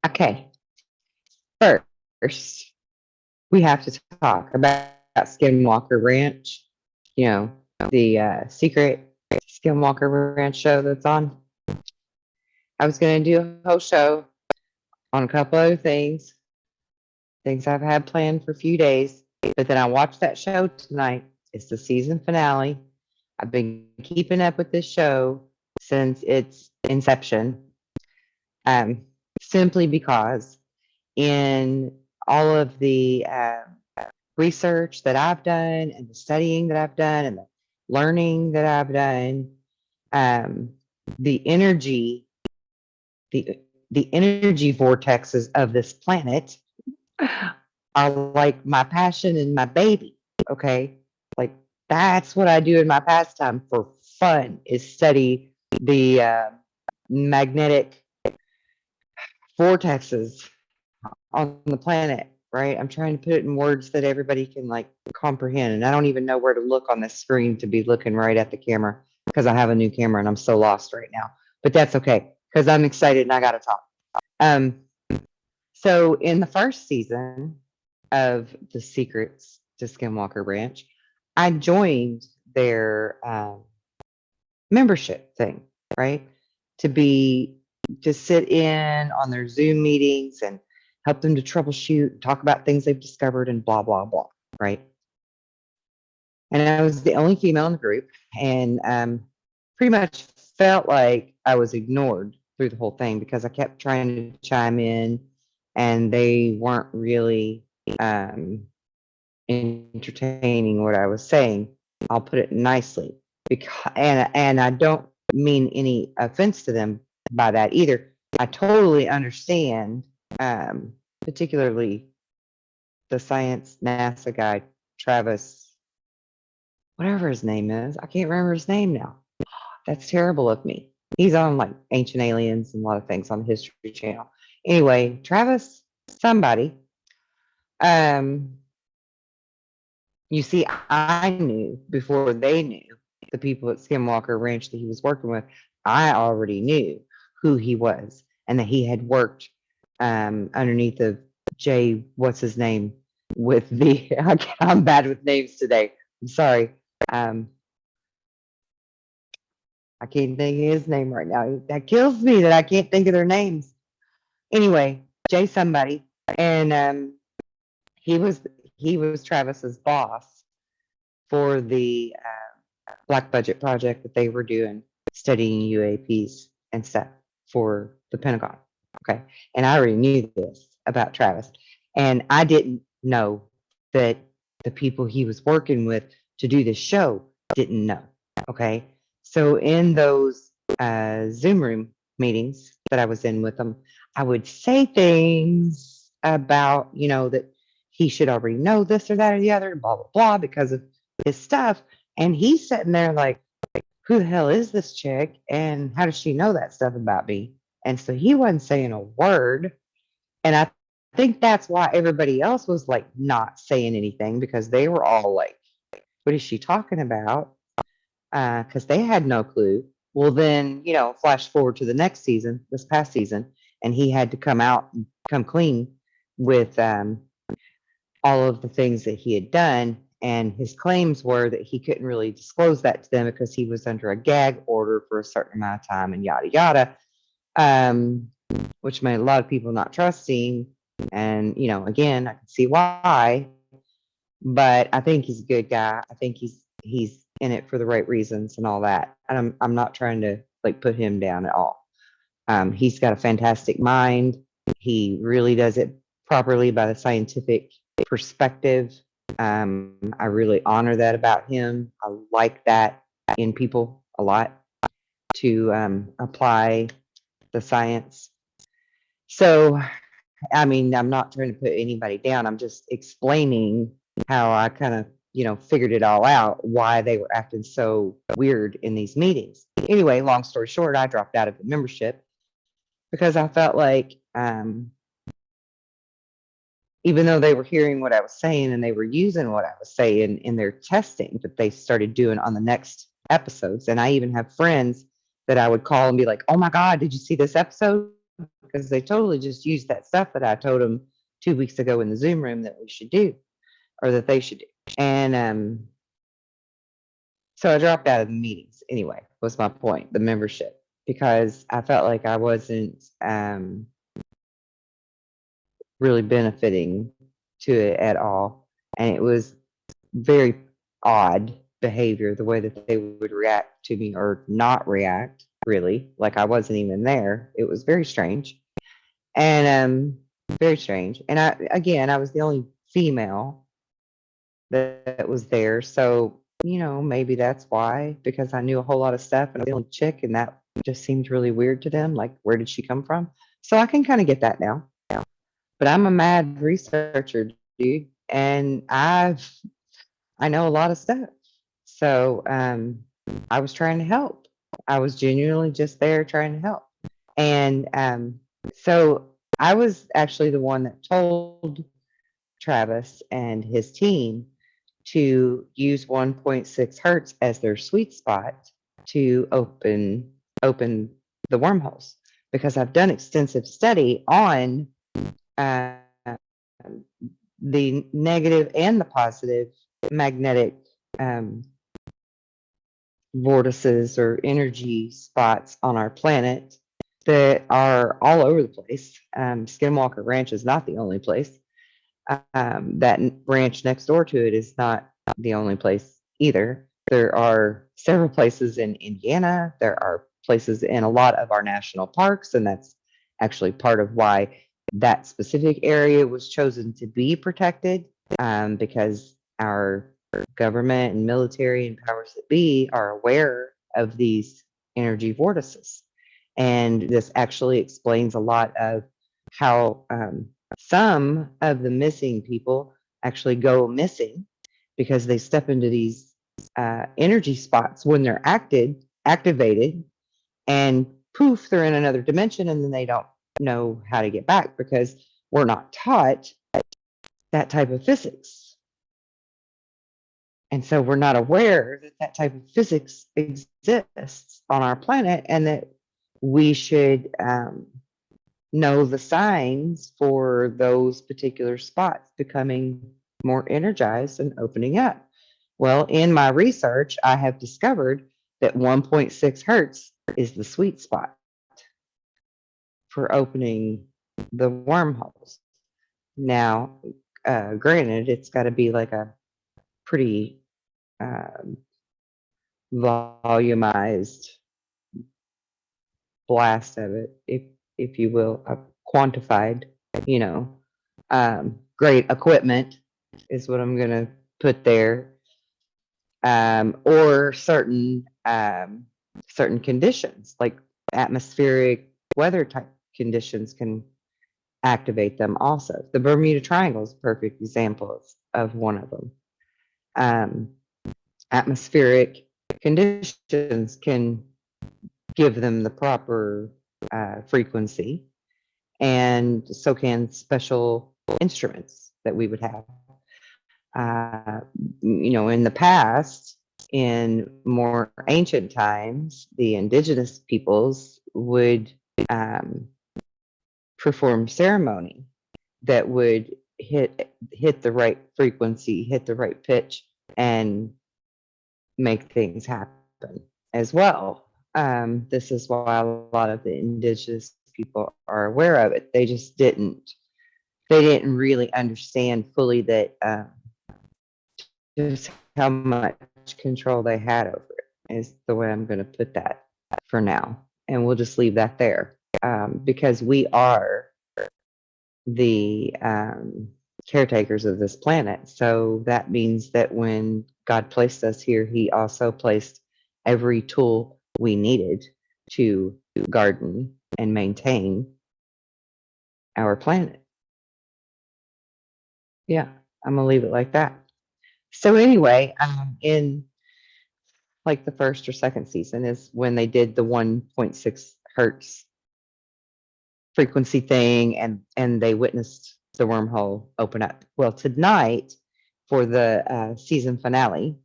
Okay, first, we have to talk about Skinwalker Ranch, you know, the secret Skinwalker Ranch show that's on. I was going to do a whole show on a couple other things I've had planned for a few days, but then I watched that show tonight. It's the season finale. I've been keeping up with this show since its inception, um, simply because in all of the research that I've done and the studying that I've done and the learning that I've done, um, the energy, the the energy vortexes of this planet are like my passion and my baby. Okay, like that's what I do in my pastime for fun is study the magnetic vortexes on the planet, right? I'm trying to put it in words that everybody can like comprehend. And I don't even know where to look on the screen to be looking right at the camera because I have a new camera and I'm so lost right now. But that's okay because I'm excited and I got to talk. Um, so in the first season of The Secrets to Skinwalker Ranch, I joined their membership thing, right? To be to sit in on their Zoom meetings and help them to troubleshoot, talk about things they've discovered, and blah blah blah, right? And I was the only female in the group, and pretty much felt like I was ignored through the whole thing because I kept trying to chime in, and they weren't really entertaining what I was saying. I'll put it nicely, because and I don't mean any offense to them by that either. I totally understand, particularly the science NASA guy, Travis, whatever his name is. I can't remember his name now. That's terrible of me. He's on like Ancient Aliens and a lot of things on the History Channel. Anyway, Travis, somebody. Um, You see, I knew before they knew, the people at Skinwalker Ranch that he was working with. I already knew who he was and that he had worked underneath of Jay, what's his name, with the, I'm bad with names today. I'm sorry. Um, I can't think of his name right now. That kills me that I can't think of their names. Anyway, Jay somebody, and he was Travis's boss for the black budget project that they were doing, studying UAPs and stuff for the Pentagon. Okay. And I already knew this about Travis. And I didn't know that the people he was working with to do this show didn't know. Okay. So in those Zoom room meetings that I was in with them, I would say things about, that he should already know this or that or the other, blah, blah, blah, because of his stuff. And he's sitting there like, who the hell is this chick? And how does she know that stuff about me? And so he wasn't saying a word. And I think that's why everybody else was like not saying anything because they were all like, what is she talking about? Because they had no clue. Well, then, flash forward to the next season, this past season, and he had to come out and come clean with all of the things that he had done. And his claims were that he couldn't really disclose that to them because he was under a gag order for a certain amount of time and yada yada, um, which made a lot of people not trusting. And again, I can see why, but I think he's a good guy. I think he's in it for the right reasons and all that. And I'm not trying to like put him down at all. He's got a fantastic mind. He really does it properly by the scientific perspective. I really honor that about him. I like that in people a lot to apply the science. So, I mean, I'm not trying to put anybody down. I'm just explaining how I kind of, figured it all out, why they were acting so weird in these meetings. Anyway, long story short, I dropped out of the membership because I felt like, even though they were hearing what I was saying and they were using what I was saying in their testing that they started doing on the next episodes. And I even have friends that I would call and be like, oh my God, did you see this episode? because they totally just used that stuff that I told them 2 weeks ago in the Zoom room that we should do, or that they should do. And so I dropped out of the meetings anyway, was my point, the membership, because I felt like I wasn't really benefiting to it at all. And it was very odd behavior, the way that they would react to me or not react, really, like I wasn't even there. It was very strange. And very strange. And I was the only female that was there. So, maybe that's why, because I knew a whole lot of stuff and I was the only chick, and that just seemed really weird to them. Like, where did she come from? So I can kind of get that now. But I'm a mad researcher, dude, and I know a lot of stuff. So I was trying to help. I was genuinely just there trying to help. And so I was actually the one that told Travis and his team to use 1.6 hertz as their sweet spot to open the wormholes, because I've done extensive study on uh, the negative and the positive magnetic um, vortices or energy spots on our planet that are all over the place. Skinwalker Ranch is not the only place. That ranch next door to it is not the only place either. There are several places in Indiana. There are places in a lot of our national parks, and that's actually part of why that specific area was chosen to be protected, because our government and military and powers that be are aware of these energy vortices. And this actually explains a lot of how some of the missing people actually go missing, because they step into these energy spots when they're activated, and poof, they're in another dimension, and then they don't know how to get back because we're not taught that type of physics. And so we're not aware that that type of physics exists on our planet, and that we should know the signs for those particular spots becoming more energized and opening up. Well, in my research, I have discovered that 1.6 hertz is the sweet spot for opening the wormholes. Now, granted, it's got to be like a pretty um, volumized blast of it, if you will, quantified, you know, great equipment is what I'm gonna put there, or certain conditions like atmospheric weather type conditions can activate them also. The Bermuda Triangle is a perfect example of one of them. Atmospheric conditions can give them the proper frequency, and so can special instruments that we would have. In the past, in more ancient times, the indigenous peoples would perform ceremony that would hit the right frequency, hit the right pitch, and make things happen as well. This is why a lot of the indigenous people are aware of it. They just didn't. They didn't really understand fully that just how much control they had over it. Is the way I'm going to put that for now, and we'll just leave that there, because we are the caretakers of this planet. So that means that when God placed us here, He also placed every tool we needed to garden and maintain our planet. Yeah, I'm gonna leave it like that. So anyway, in like the first or second season is when they did the 1.6 hertz frequency thing, and they witnessed the wormhole open up. Well, tonight for the season finale,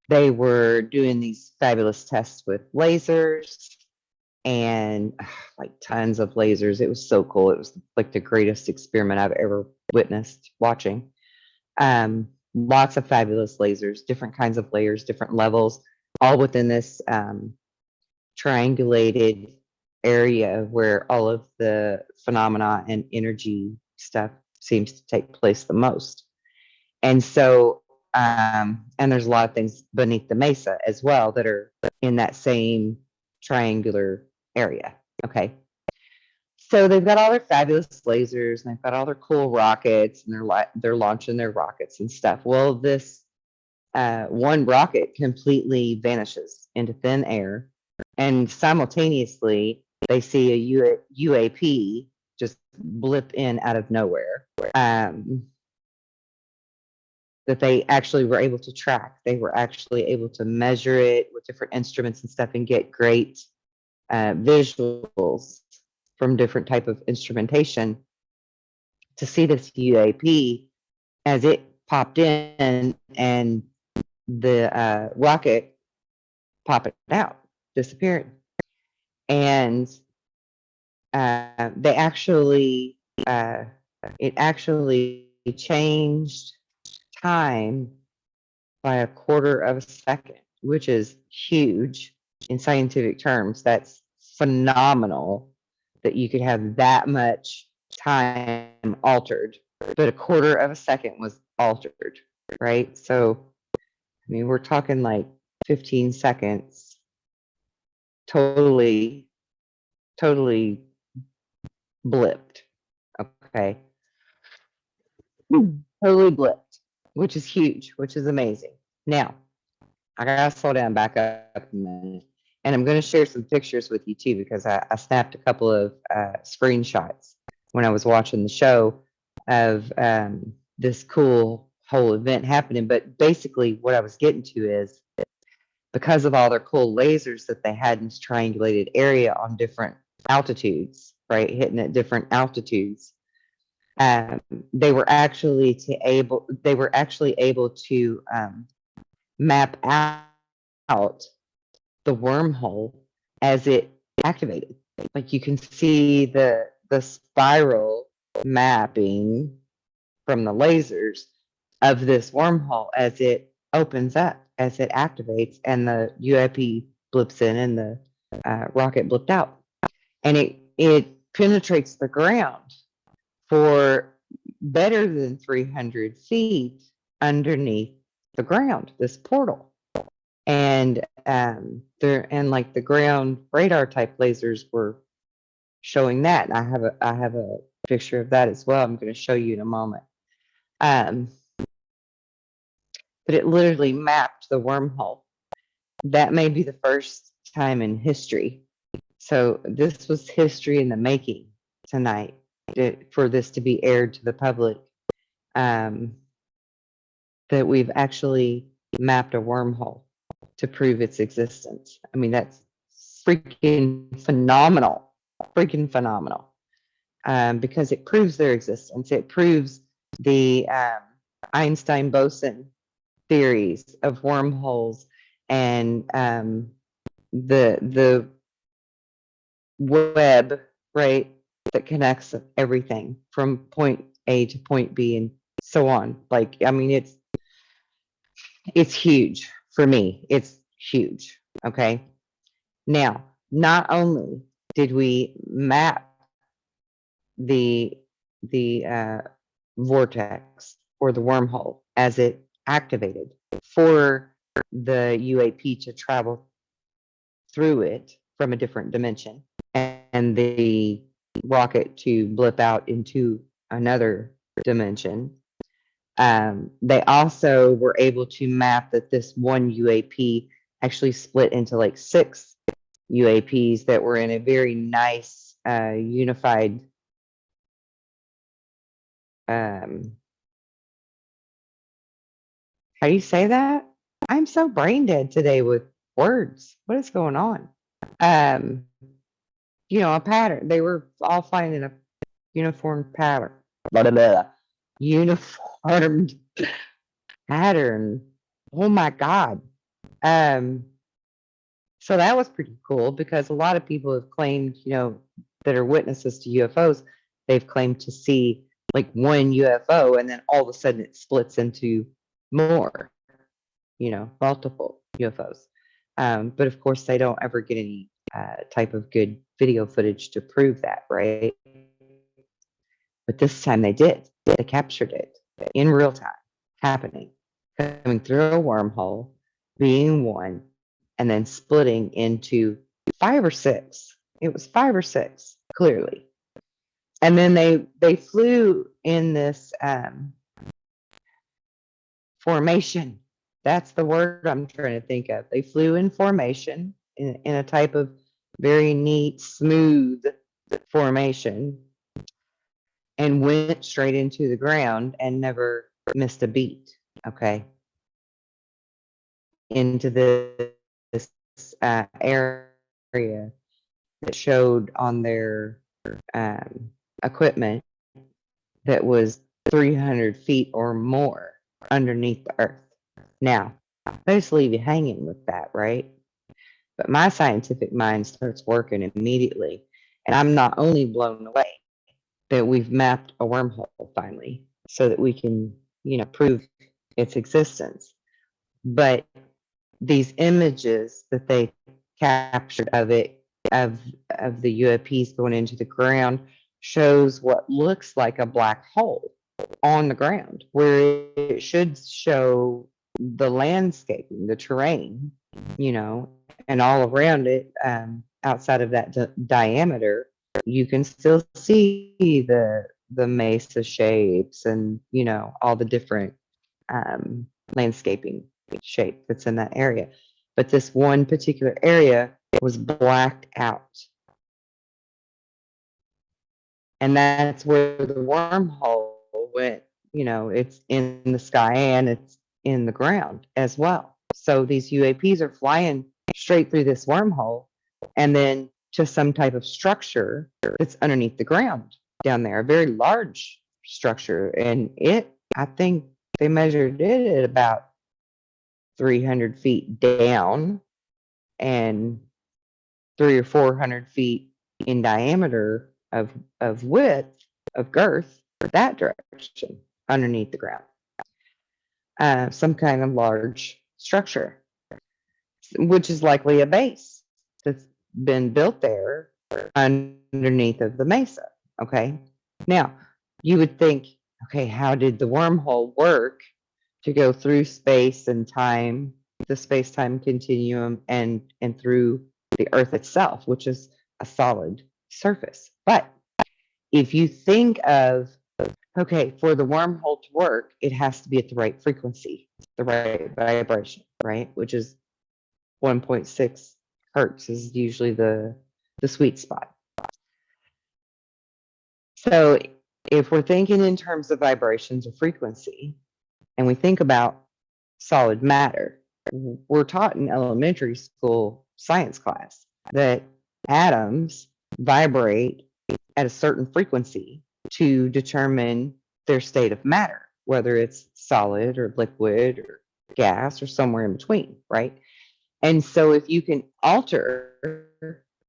they were doing these fabulous tests with lasers and like tons of lasers. It was so cool. It was like the greatest experiment I've ever witnessed watching. Lots of fabulous lasers, different kinds of layers, different levels, all within this triangulated area where all of the phenomena and energy stuff seems to take place the most. And so, and there's a lot of things beneath the mesa as well that are in that same triangular area. Okay. So they've got all their fabulous lasers and they've got all their cool rockets and they're launching their rockets and stuff. Well, this one rocket completely vanishes into thin air, and simultaneously they see a UAP just blip in out of nowhere. That they actually were able to track. They were actually able to measure it with different instruments and stuff and get great visuals from different type of instrumentation to see this UAP as it popped in and the rocket popping out, disappearing. And they actually, it actually changed time by a quarter of a second, which is huge in scientific terms. That's phenomenal that you could have that much time altered, but a quarter of a second was altered, right? So, I mean, we're talking like 15 seconds, totally blipped. Okay. Totally blipped, which is huge, which is amazing. Now, I gotta slow down, back up a minute. And I'm gonna share some pictures with you too, because I snapped a couple of screenshots when I was watching the show of this cool whole event happening. But basically what I was getting to is because of all their cool lasers that they had in this triangulated area on different altitudes, right, hitting at different altitudes, they were actually able to map out the wormhole as it activated. Like you can see the spiral mapping from the lasers of this wormhole as it opens up, as it activates, and the UAP blips in and the rocket blipped out. And it penetrates the ground for better than 300 feet underneath the ground, this portal. And like the ground radar type lasers were showing that. And I have a picture of that as well. I'm going to show you in a moment. But it literally mapped the wormhole. That may be the first time in history. So this was history in the making tonight for this to be aired to the public. That we've actually mapped a wormhole to prove its existence. I mean, that's freaking phenomenal, because it proves their existence. It proves the Einstein boson theories of wormholes and the web, right, that connects everything from point A to point B and so on. Like, I mean, it's huge for me. It's huge. Okay. Now, not only did we map the vortex or the wormhole as it activated for the UAP to travel through it from a different dimension and the rocket to blip out into another dimension. They also were able to map that this one UAP actually split into like 6 UAPs that were in a very nice unified how do you say that? I'm so brain dead today with words. What is going on? Um, a pattern. They were all flying in a uniform pattern. Blah, blah, blah. Uniformed pattern. Oh my God. Um, So that was pretty cool because a lot of people have claimed, that are witnesses to UFOs, they've claimed to see like one UFO and then all of a sudden it splits into more, multiple UFOs. But of course, they don't ever get any type of good video footage to prove that, right? But this time they did. They captured it in real time, happening, coming through a wormhole, being one, and then splitting into 5 or 6. It was 5 or 6, clearly. And then they flew in this formation. That's the word I'm trying to think of. They flew in formation in a type of very neat, smooth formation and went straight into the ground and never missed a beat. Okay. Into this area that showed on their equipment that was 300 feet or more underneath the earth. Now, they just leave you hanging with that, right? But my scientific mind starts working immediately. And I'm not only blown away that we've mapped a wormhole finally so that we can, prove its existence, but these images that they captured of it, of the UAPs going into the ground, shows what looks like a black hole on the ground where it should show the landscaping, the terrain, and all around it, outside of that diameter, you can still see the mesa shapes and all the different landscaping shape that's in that area. But this one particular area was blacked out. And that's where the wormhole went. It's in the sky and it's in the ground as well. So these UAPs are flying straight through this wormhole and then to some type of structure that's underneath the ground down there, a very large structure. And I think they measured it at about 300 feet down and 300 or 400 feet in diameter of width, of girth, that direction underneath the ground. Some kind of large structure, which is likely a base that's been built there underneath of the mesa. Okay. Now, you would think, okay, how did the wormhole work to go through space and time, the space-time continuum, and through the Earth itself, which is a solid surface? But if you think of, okay, for the wormhole to work, it has to be at the right frequency, the right vibration, right? Which is 1.6 hertz is usually the sweet spot. So if we're thinking in terms of vibrations or frequency, and we think about solid matter, we're taught in elementary school science class that atoms vibrate at a certain frequency to determine their state of matter, whether it's solid or liquid or gas or somewhere in between, right? And so if you can alter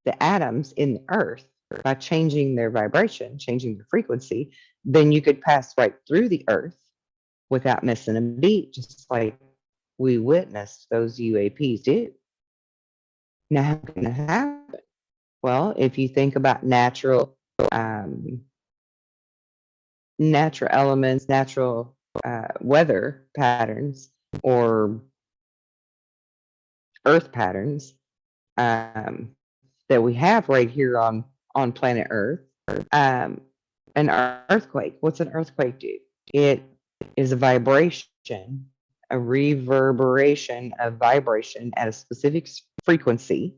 the atoms in the earth by changing their vibration, changing their frequency, then you could pass right through the earth without missing a beat, just like we witnessed those UAPs do. Now, how can that happen? Well, if you think about natural elements, natural weather patterns, or earth patterns that we have right here on planet Earth, an earthquake. What's an earthquake do? It is a vibration, a reverberation of vibration at a specific frequency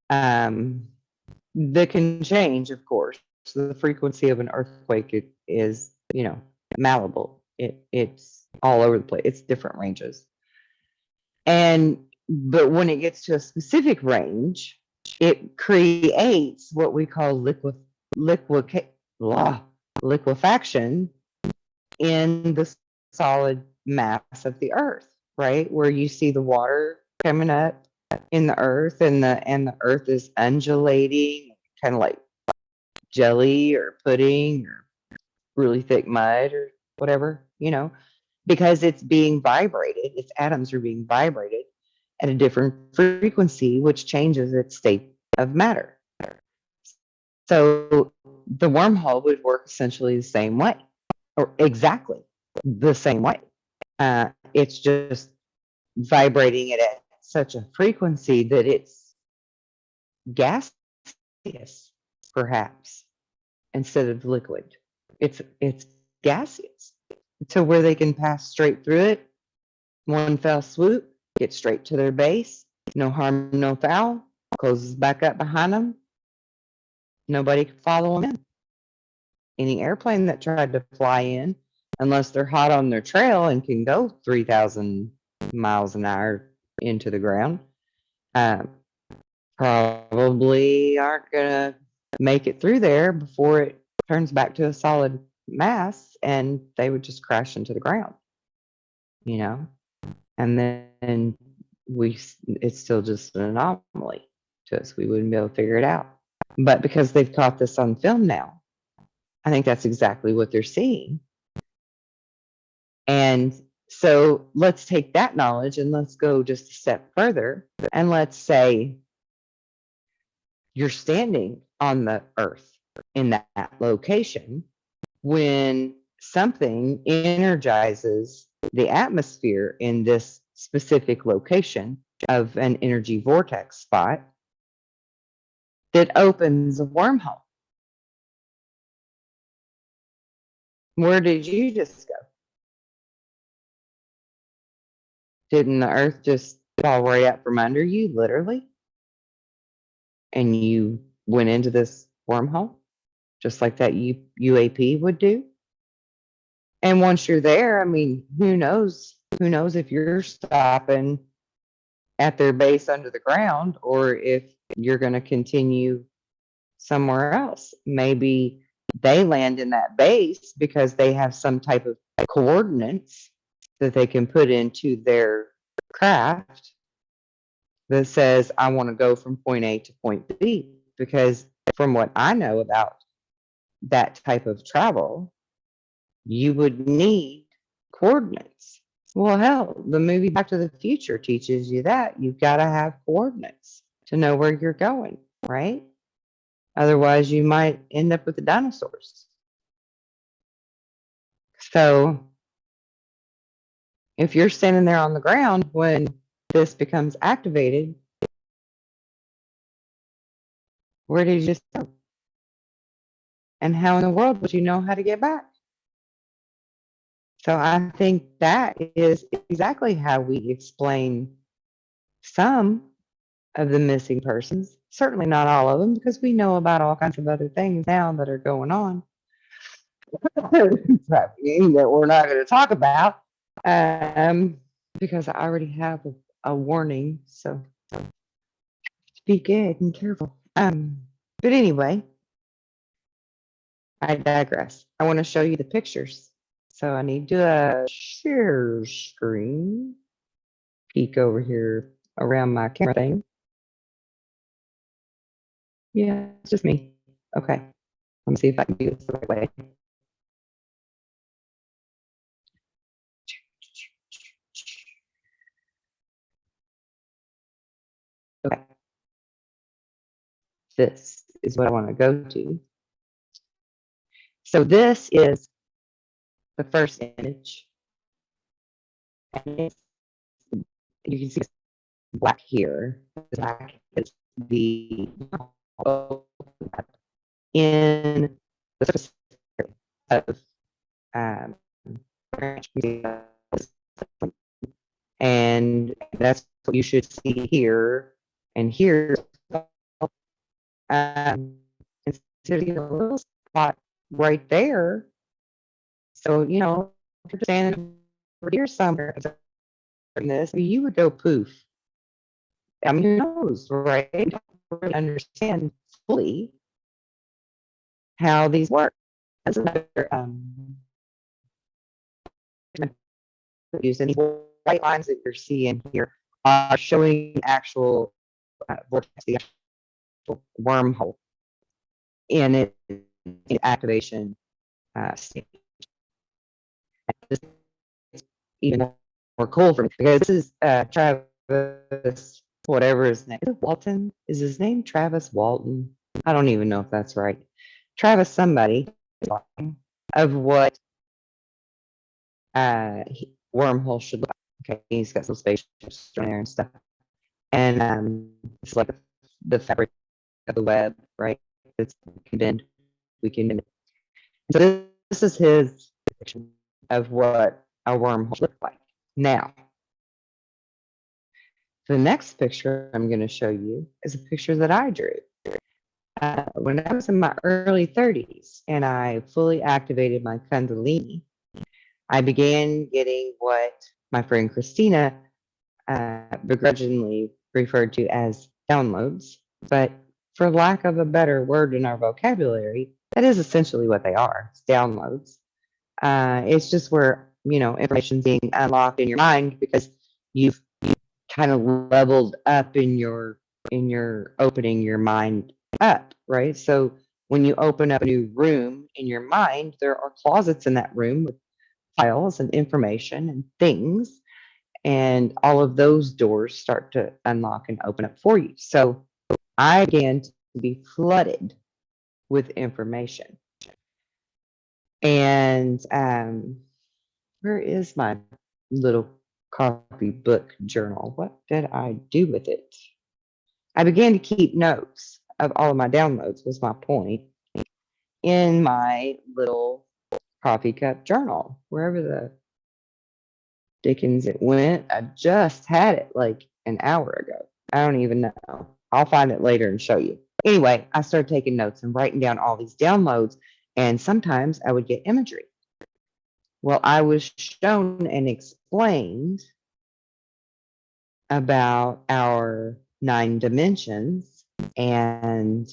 that can change, of course. So the frequency of an earthquake is, malleable. It's all over the place. It's different ranges. But when it gets to a specific range, it creates what we call liquefaction in the solid mass of the earth, right? Where you see the water coming up in the earth, and the earth is undulating, kind of like jelly or pudding or really thick mud or whatever, because it's being vibrated, its atoms are being vibrated at a different frequency, which changes its state of matter. So the wormhole would work essentially the same way, or exactly the same way. It's just vibrating it at such a frequency that it's gaseous, perhaps, instead of liquid. It's gaseous to where they can pass straight through it, one fell swoop, get straight to their base, no harm, no foul, closes back up behind them. Nobody can follow them in. Any airplane that tried to fly in, unless they're hot on their trail and can go 3,000 miles an hour into the ground, uh, probably aren't going to make it through there before it turns back to a solid mass, and they would just crash into the ground, and then it's still just an anomaly to us. We wouldn't be able to figure it out. But because they've caught this on film now, I think that's exactly what they're seeing. And so let's take that knowledge and let's go just a step further. And let's say you're standing on the earth in that location when something energizes the atmosphere in this specific location of an energy vortex spot that opens a wormhole. Where did you just go? Didn't the earth just fall right out from under you, literally? And you went into this wormhole, just like that UAP would do? And once you're there, I mean, who knows? Who knows if you're stopping at their base under the ground or if you're going to continue somewhere else. Maybe they land in that base because they have some type of coordinates that they can put into their craft that says, I want to go from point A to point B. Because from what I know about that type of travel, you would need coordinates. Well, hell, the movie Back to the Future teaches you that. You've got to have coordinates to know where you're going, right? Otherwise, you might end up with the dinosaurs. So if you're standing there on the ground when this becomes activated, where did you just go? And how in the world would you know how to get back? So I think that is exactly how we explain some of the missing persons. Certainly not all of them, because we know about all kinds of other things now that are going on that we're not going to talk about, because I already have a warning. So be good and careful. But anyway, I digress. I want to show you the pictures. So I need to share screen. Peek over here around my camera thing. Yeah, it's just me. Okay. Let me see if I can do this the right way. Okay. This is what I want to go to. So this is the first image. And you can see black here. Black is the in the surface of Ranch, and that's what you should see here and here. Instead of a little spot right there, so if you're standing over here somewhere in this, you would go poof. I mean, who knows, right? I don't really understand fully how these work. That's another use any white lines that you're seeing here are showing actual vortex, the actual wormhole in its activation state. This is even more cool for me because this is Travis, whatever his name is. Walton? Is his name Travis Walton? I don't even know if that's right. Travis somebody of what wormhole should look like. Okay, he's got some spaceships in there and stuff. And it's like the fabric of the web, right? It's we can bend it. So this is his depiction of what a wormhole looks like. Now, the next picture I'm going to show you is a picture that I drew. When I was in my early 30s and I fully activated my Kundalini, I began getting what my friend Christina begrudgingly referred to as downloads, but for lack of a better word in our vocabulary, that is essentially what they are. It's downloads. It's just where information's being unlocked in your mind because you've kind of leveled up in your opening your mind up, right? So when you open up a new room in your mind, there are closets in that room with files and information and things, and all of those doors start to unlock and open up for you. So I began to be flooded with information. And where is my little copybook journal? What did I do with it? I began to keep notes of all of my downloads, was my point, in my little coffee cup journal, wherever the Dickens it went. I just had it like an hour ago. I don't even know. I'll find it later and show you. Anyway, I started taking notes and writing down all these downloads, and sometimes I would get imagery. Well, I was shown and explained about our 9 dimensions and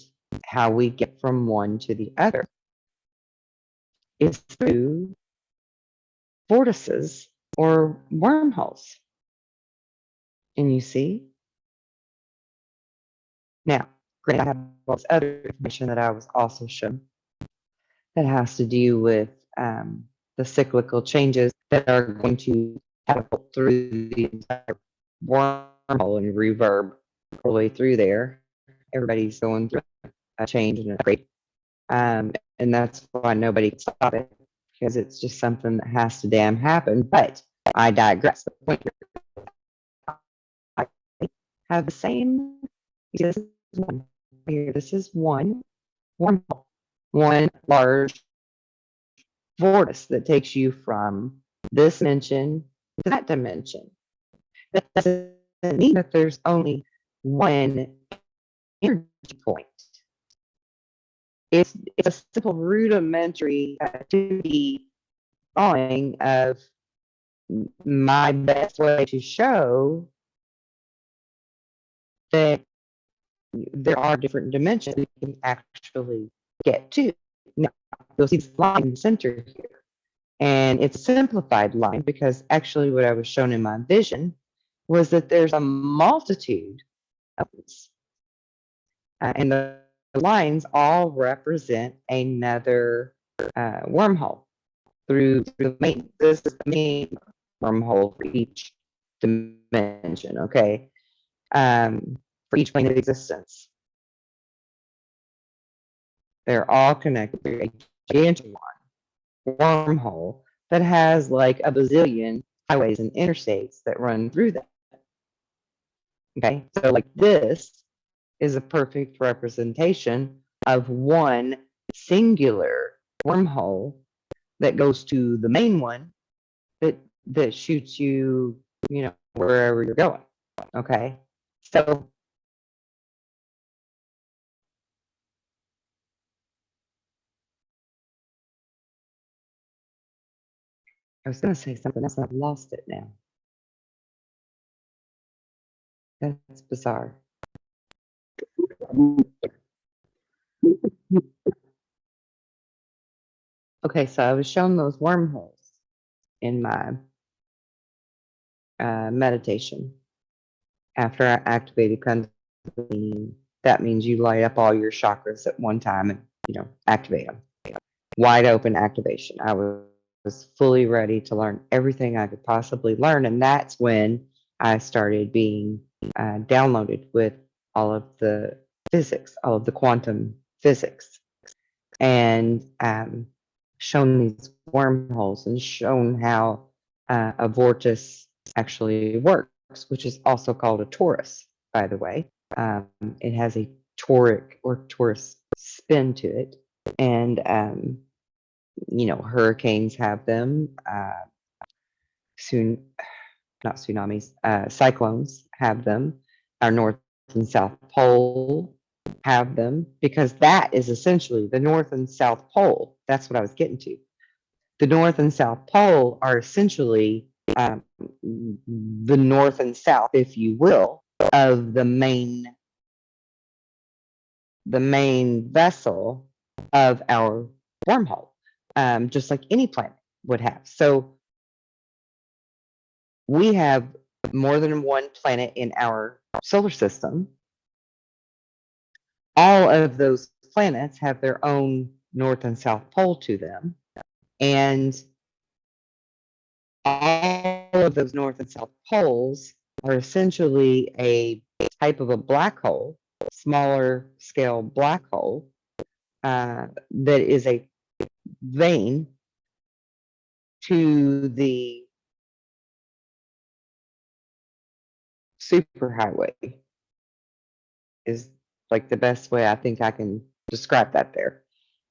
how we get from one to the other. It's through vortices or wormholes. And you see? Now, granted, I have all this other information that I was also shown that has to do with the cyclical changes that are going to catapult through the entire wormhole and reverb all the way through there. Everybody's going through a change and a upgrade. And that's why nobody can stop it because it's just something that has to damn happen. But I digress. The point here, I have the same. This is one here. This is one wormhole, one large vortex that takes you from this dimension to that dimension. That doesn't mean that there's only one energy point. It's a simple rudimentary 2D drawing of my best way to show that there are different dimensions we can actually get to. Now, you'll see this line in the center here. And it's a simplified line because actually what I was shown in my vision was that there's a multitude of these. And the lines all represent another wormhole through the main. This is the main wormhole for each dimension, okay? For each plane of existence. They're all connected through a gigantic wormhole that has like a bazillion highways and interstates that run through that. Okay, so like this is a perfect representation of one singular wormhole that goes to the main one that shoots you, wherever you're going. Okay, so I was going to say something else. I've lost it now. That's bizarre. Okay, so I was shown those wormholes in my meditation. After I activated Kundalini, that means you light up all your chakras at one time and, activate them. Wide open activation. I was fully ready to learn everything I could possibly learn. And that's when I started being downloaded with all of the physics, all of the quantum physics, and shown these wormholes and shown how a vortex actually works, which is also called a torus, by the way. Um, it has a toric or torus spin to it. And, hurricanes have them, soon, not tsunamis, cyclones have them. Our North and South Pole have them because that is essentially the North and South Pole. That's what I was getting to. The North and South Pole are essentially the North and South, if you will, of the main vessel of our wormhole, just like any planet would have. So we have more than one planet in our solar system. All of those planets have their own North and South Pole to them. And all of those North and South Poles are essentially a type of a black hole, smaller scale black hole, that is a vein to the superhighway, is like the best way I think I can describe that there.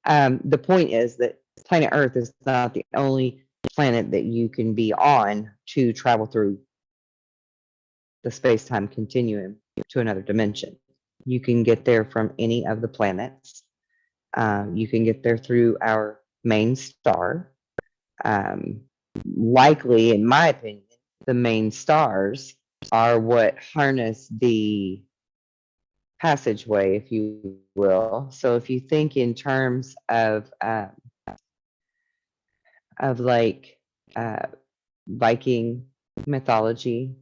The point is that planet Earth is not the only planet that you can be on to travel through the space-time continuum to another dimension. You can get there from any of the planets. You can get there through our main star. Likely, in my opinion, the main stars are what harness the passageway, if you will. So if you think in terms of like Viking mythology,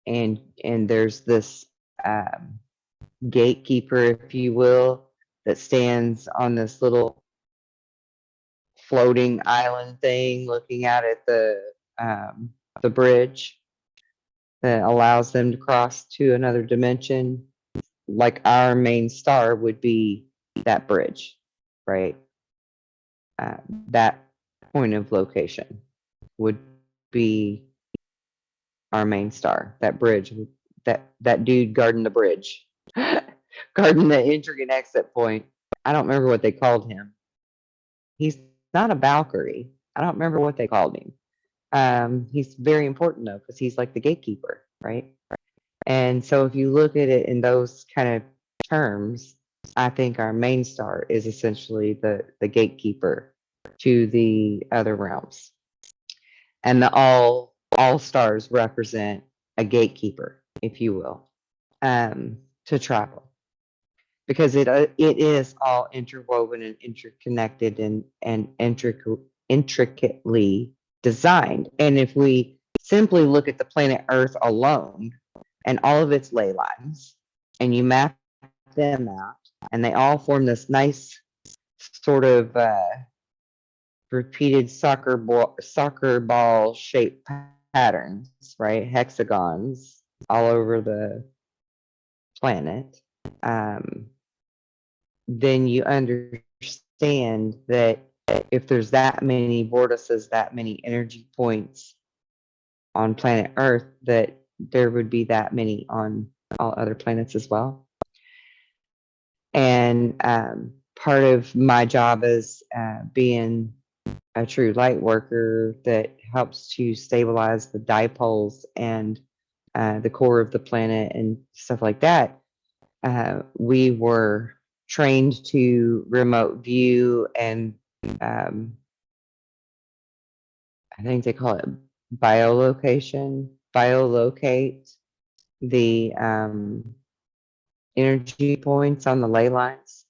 and there's this gatekeeper, if you will, that stands on this little floating island thing, looking out at the bridge that allows them to cross to another dimension. Like our main star would be that bridge, right? That point of location would be our main star. That bridge, that dude guarding the bridge, guarding the entry and exit point. I don't remember what they called him. He's not a Valkyrie. I don't remember what they called him. He's very important though, because he's like the gatekeeper, right? And so if you look at it in those kind of terms, I think our main star is essentially the gatekeeper to the other realms. And the all stars represent a gatekeeper, if you will, to travel. Because it is all interwoven and interconnected and intricately designed. And if we simply look at the planet Earth alone and all of its ley lines, and you map them out, and they all form this nice sort of repeated soccer ball shaped patterns, right? Hexagons all over the planet. Then you understand that if there's that many vortices, that many energy points on planet Earth, that there would be that many on all other planets as well. And part of my job is being a true light worker that helps to stabilize the dipoles and the core of the planet and stuff like that. We were trained to remote view and I think they call it biolocate the energy points on the ley lines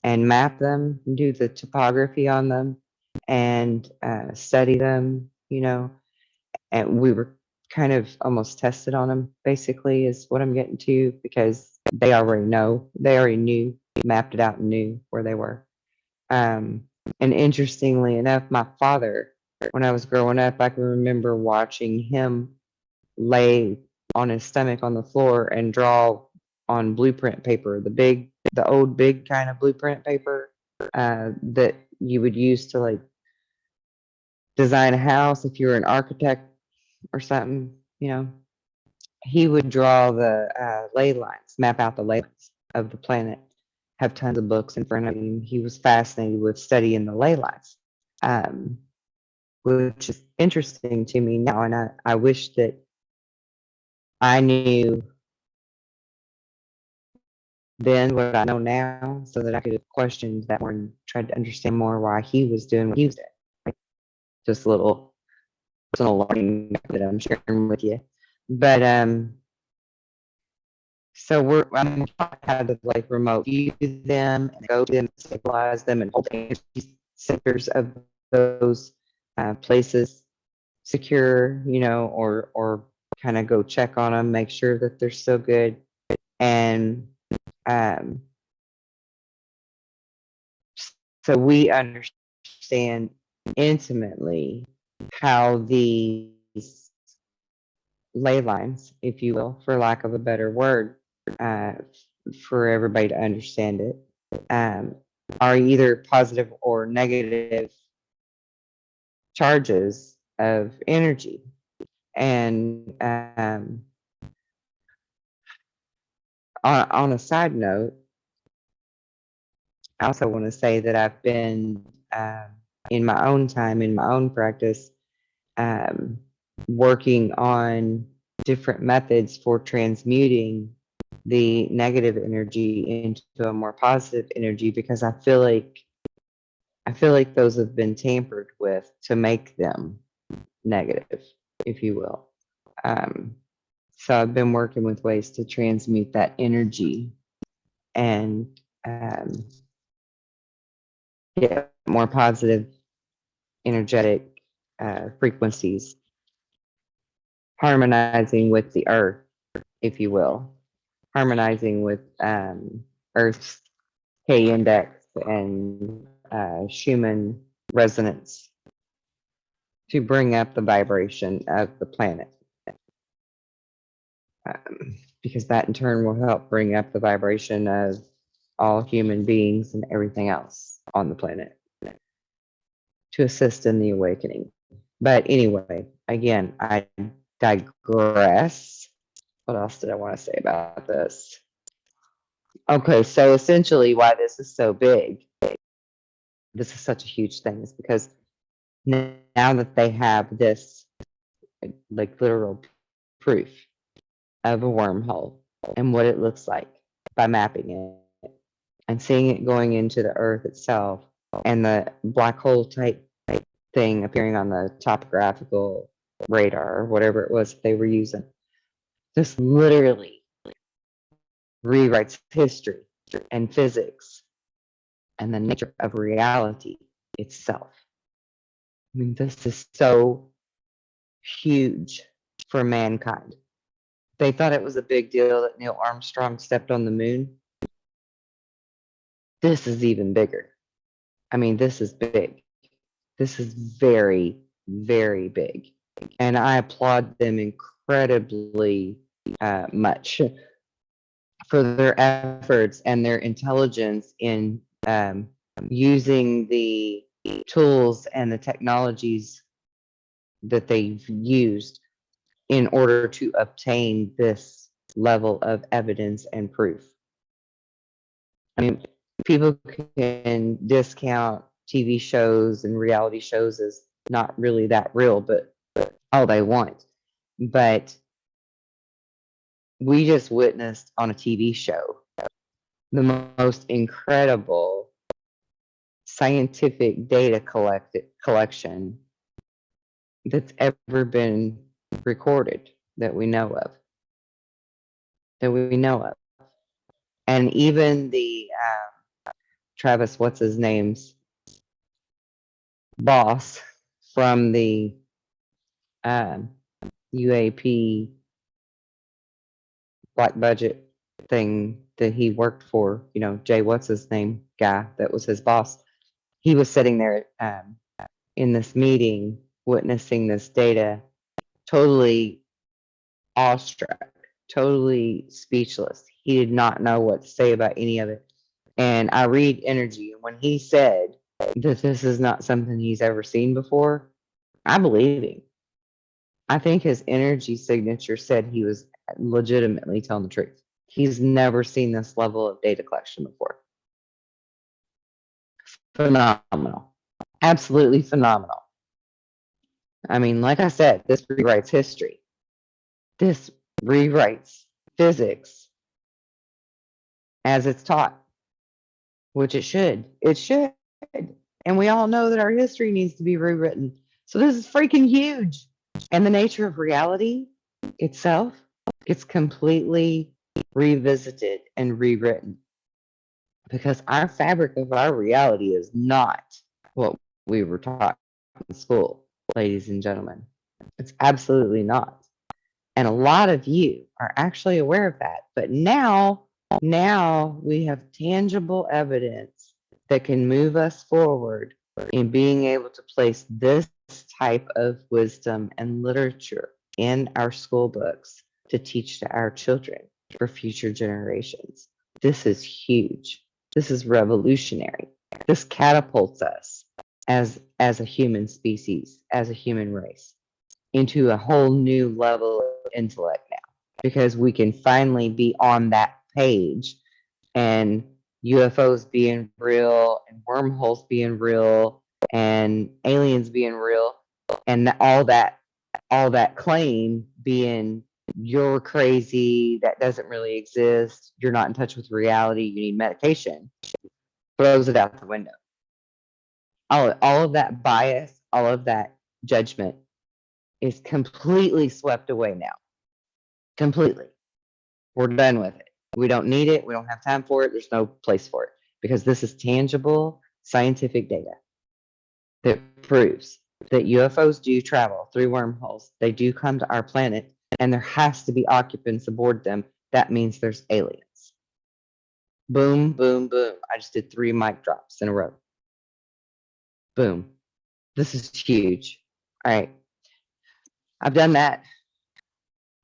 and map them, do the topography on them, and study them, and we were kind of almost tested on them, basically, is what I'm getting to, because they already know, they already knew, mapped it out and knew where they were. Um, and interestingly enough, my father, when I was growing up, I can remember watching him lay on his stomach on the floor and draw on blueprint paper, the old big kind of blueprint paper that you would use to like design a house if you're an architect or something, you know. He would draw the ley lines, map out the ley lines of the planet, have tons of books in front of him. He was fascinated with studying the ley lines, um, which is interesting to me now. And I wish that I knew then what I know now so that I could have questioned that more and tried to understand more why he was doing what he was doing. Like, just a little personal learning that I'm sharing with you. But so I'm taught how to like remote view them and go to them, stabilize them, and hold the energy centers of those places secure, you know, or kind of go check on them, make sure that they're still good, and um, so we understand intimately how these ley lines, if you will, for lack of a better word, uh, for everybody to understand it, um, are either positive or negative charges of energy. And on a side note, I also want to say that I've been in my own time, in my own practice, um, working on different methods for transmuting the negative energy into a more positive energy, because I feel like those have been tampered with to make them negative, if you will. Um, so I've been working with ways to transmute that energy and get more positive energetic frequencies, harmonizing with the earth, if you will, harmonizing with Earth's K index and Schumann resonance to bring up the vibration of the planet. Because that in turn will help bring up the vibration of all human beings and everything else on the planet to assist in the awakening. But anyway, again, I digress. What else did I want to say about this? Okay, so essentially, why this is so big, this is such a huge thing, is because now that they have this, like, literal proof of a wormhole and what it looks like by mapping it and seeing it going into the earth itself and the black hole type thing appearing on the topographical radar or whatever it was they were using. This literally rewrites history and physics and the nature of reality itself. I mean, this is so huge for mankind. They thought it was a big deal that Neil Armstrong stepped on the moon. This is even bigger. I mean, this is big. This is very, very big. And I applaud them incredibly much for their efforts and their intelligence in using the tools and the technologies that they've used in order to obtain this level of evidence and proof. I mean, people can discount TV shows and reality shows as not really that real, but all they want. But we just witnessed on a TV show the most incredible scientific data collection that's ever been recorded that we know of. And even the Travis, what's his name's boss from the um, UAP black budget thing that he worked for, Jay, what's his name guy that was his boss. He was sitting there in this meeting, witnessing this data, totally awestruck, totally speechless. He did not know what to say about any of it. And I read energy. And when he said that this is not something he's ever seen before, I believe him. I think his energy signature said he was legitimately telling the truth. He's never seen this level of data collection before. Phenomenal. Absolutely phenomenal. I mean, like I said, this rewrites history. This rewrites physics as it's taught, which it should. It should. And we all know that our history needs to be rewritten. So this is freaking huge. And the nature of reality itself gets completely revisited and rewritten, because our fabric of our reality is not what we were taught in school, ladies and gentlemen. It's absolutely not. And a lot of you are actually aware of that. But now we have tangible evidence that can move us forward in being able to place this type of wisdom and literature in our school books to teach to our children for future generations. This is huge. This is revolutionary. This catapults us as a human species, as a human race, into a whole new level of intellect now, because we can finally be on that page, and UFOs being real and wormholes being real and aliens being real, and all that claim being you're crazy, that doesn't really exist, you're not in touch with reality, you need medication, throws it out the window. All of that bias, all of that judgment is completely swept away now. Completely. We're done with it. We don't need it. We don't have time for it. There's no place for it, because this is tangible scientific data that proves that UFOs do travel through wormholes. They do come to our planet, and there has to be occupants aboard them. That means there's aliens. Boom, boom, boom. I just did 3 mic drops in a row. Boom. This is huge. All right. I've done that.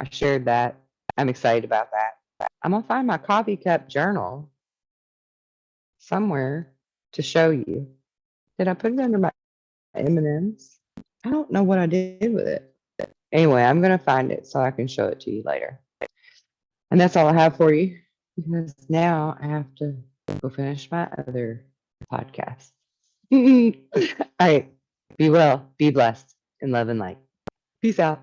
I shared that. I'm excited about that. I'm going to find my coffee cup journal somewhere to show you. Did I put it under my M&Ms? I don't know what I did with it. Anyway, I'm going to find it so I can show it to you later. And that's all I have for you, because now I have to go finish my other podcast. All right. Be well, be blessed, and love and light. Peace out.